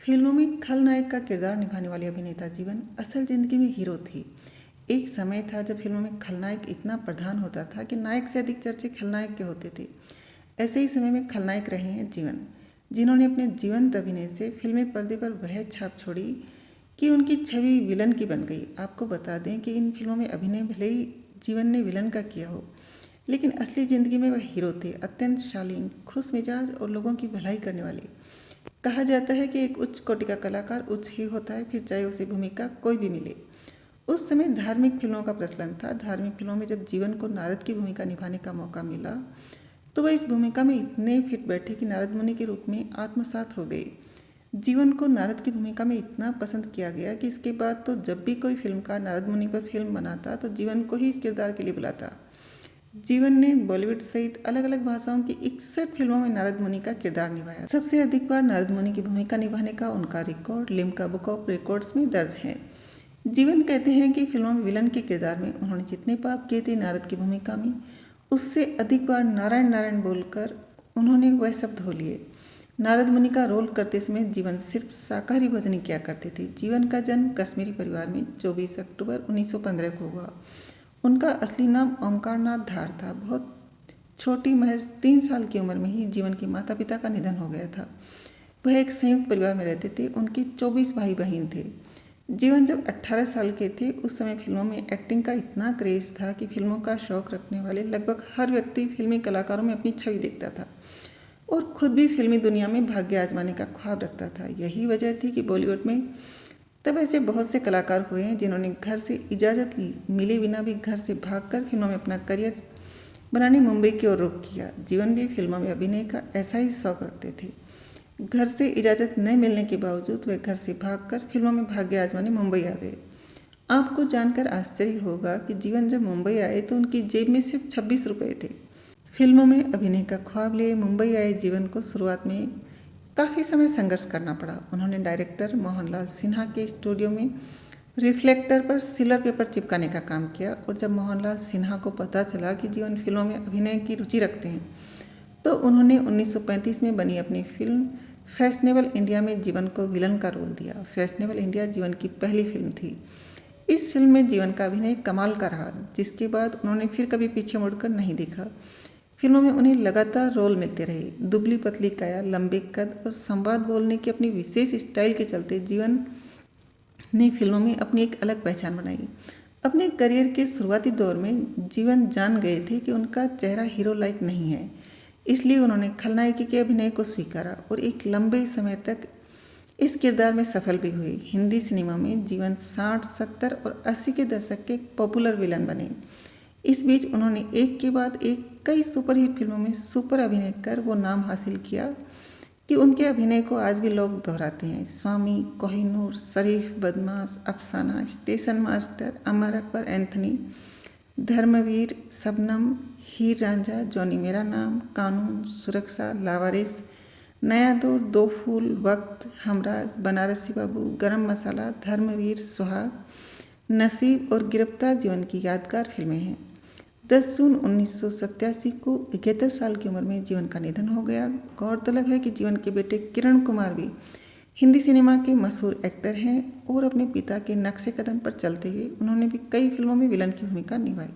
फिल्मों में खलनायक का किरदार निभाने वाली अभिनेता जीवन असल जिंदगी में हीरो थी। एक समय था जब फिल्मों में खलनायक इतना प्रधान होता था कि नायक से अधिक चर्चे खलनायक के होते थे। ऐसे ही समय में खलनायक रहे हैं जीवन, जिन्होंने अपने जीवंत अभिनय से फिल्मी पर्दे पर वह छाप छोड़ी कि उनकी छवि विलन की बन गई। आपको बता दें कि इन फिल्मों में अभिनय भले ही जीवन ने विलन का किया हो, लेकिन असली जिंदगी में वह हीरो थे, अत्यंत शालीन, खुश मिजाज और लोगों की भलाई करने वाले। कहा जाता है कि एक उच्च कोटि का कलाकार उच्च ही होता है, फिर चाहे उसे भूमिका कोई भी मिले। उस समय धार्मिक फिल्मों का प्रचलन था। धार्मिक फिल्मों में जब जीवन को नारद की भूमिका निभाने का मौका मिला तो वह इस भूमिका में इतने फिट बैठे कि नारद मुनि के रूप में आत्मसात हो गए। जीवन को नारद की भूमिका में इतना पसंद किया गया कि इसके बाद तो जब भी कोई फिल्मकार नारद मुनि पर फिल्म बनाता तो जीवन को ही इस किरदार के लिए बुलाता। जीवन ने बॉलीवुड सहित अलग अलग भाषाओं की 61 फिल्मों में नारद मुनि का किरदार निभाया। सबसे अधिक बार नारद मुनि की भूमिका निभाने का उनका record Limca book of records में दर्ज है। जीवन कहते हैं कि फिल्मों में विलन के किरदार में उन्होंने जितने पाप किए थे नारद की भूमिका में, उससे अधिक बार नारायण नारायण बोलकर उन्होंने वह सब धो लिए। नारद मुनि का रोल करते समय जीवन सिर्फ शाकाहारी भोजन किया करते थे। जीवन का जन्म कश्मीरी परिवार में 24 अक्टूबर 1915 को हुआ। उनका असली नाम ओमकार नाथ धार था। बहुत छोटी महज 3 साल की उम्र में ही जीवन के माता पिता का निधन हो गया था। वह एक संयुक्त परिवार में रहते थे। उनके 24 भाई बहन थे। जीवन जब 18 साल के थे उस समय फिल्मों में एक्टिंग का इतना क्रेज था कि फिल्मों का शौक रखने वाले लगभग हर व्यक्ति फिल्मी कलाकारों में अपनी छवि देखता था और खुद भी फिल्मी दुनिया में भाग्य आजमाने का ख्वाब रखता था। यही वजह थी कि बॉलीवुड में तब ऐसे बहुत से कलाकार हुए हैं जिन्होंने घर से इजाज़त मिले बिना भी घर से भागकर फिल्मों में अपना करियर बनाने मुंबई की ओर रुख किया। जीवन भी फिल्मों में अभिनय का ऐसा ही शौक रखते थे। घर से इजाज़त न मिलने के बावजूद वे घर से भागकर फिल्मों में भाग्य आजमाने मुंबई आ गए। आपको जानकर आश्चर्य होगा कि जीवन जब मुंबई आए तो उनकी जेब में सिर्फ 26 रुपये थे। फिल्मों में अभिनय का ख्वाब लिए मुंबई आए जीवन को शुरुआत में काफ़ी समय संघर्ष करना पड़ा। उन्होंने डायरेक्टर मोहनलाल सिन्हा के स्टूडियो में रिफ्लेक्टर पर सिल्वर पेपर चिपकाने का काम किया और जब मोहनलाल सिन्हा को पता चला कि जीवन फिल्मों में अभिनय की रुचि रखते हैं तो उन्होंने 1935 में बनी अपनी फिल्म फैशनेबल इंडिया में जीवन को विलन का रोल दिया। फैशनेबल इंडिया जीवन की पहली फिल्म थी। इस फिल्म में जीवन का अभिनय कमाल का रहा, जिसके बाद उन्होंने फिर कभी पीछे मुड़कर नहीं देखा। फिल्मों में उन्हें लगातार रोल मिलते रहे। दुबली पतली काया, लंबे कद और संवाद बोलने की अपनी विशेष स्टाइल के चलते जीवन ने फिल्मों में अपनी एक अलग पहचान बनाई। अपने करियर के शुरुआती दौर में जीवन जान गए थे कि उनका चेहरा हीरो लाइक नहीं है, इसलिए उन्होंने खलनायकी के अभिनय को स्वीकारा और एक लंबे समय तक इस किरदार में सफल भी हुए। हिंदी सिनेमा में जीवन 60, 70 और 80 के दशक के पॉपुलर विलन बने। इस बीच उन्होंने एक के बाद एक कई सुपरहिट फिल्मों में सुपर अभिनय कर वो नाम हासिल किया कि उनके अभिनय को आज भी लोग दोहराते हैं। स्वामी, कोहिनूर, शरीफ, बदमाश, अफसाना, station master, Amar Akbar Anthony, Dharmveer, Shabnam, हीर रांझा, जॉनी मेरा नाम, कानून, सुरक्षा, लावारिस, नया दौर, दो फूल, वक्त, हमराज, बनारसी बाबू, गरम मसाला, धर्मवीर, सुहाग, नसीब और गिरफ्तार जीवन की यादगार फिल्में हैं। 10 जून 1987 को 71 साल की उम्र में जीवन का निधन हो गया। गौरतलब है कि जीवन के बेटे किरण कुमार भी हिंदी सिनेमा के मशहूर एक्टर हैं और अपने पिता के नक्शे कदम पर चलते हुए उन्होंने भी कई फिल्मों में विलन की भूमिका निभाई।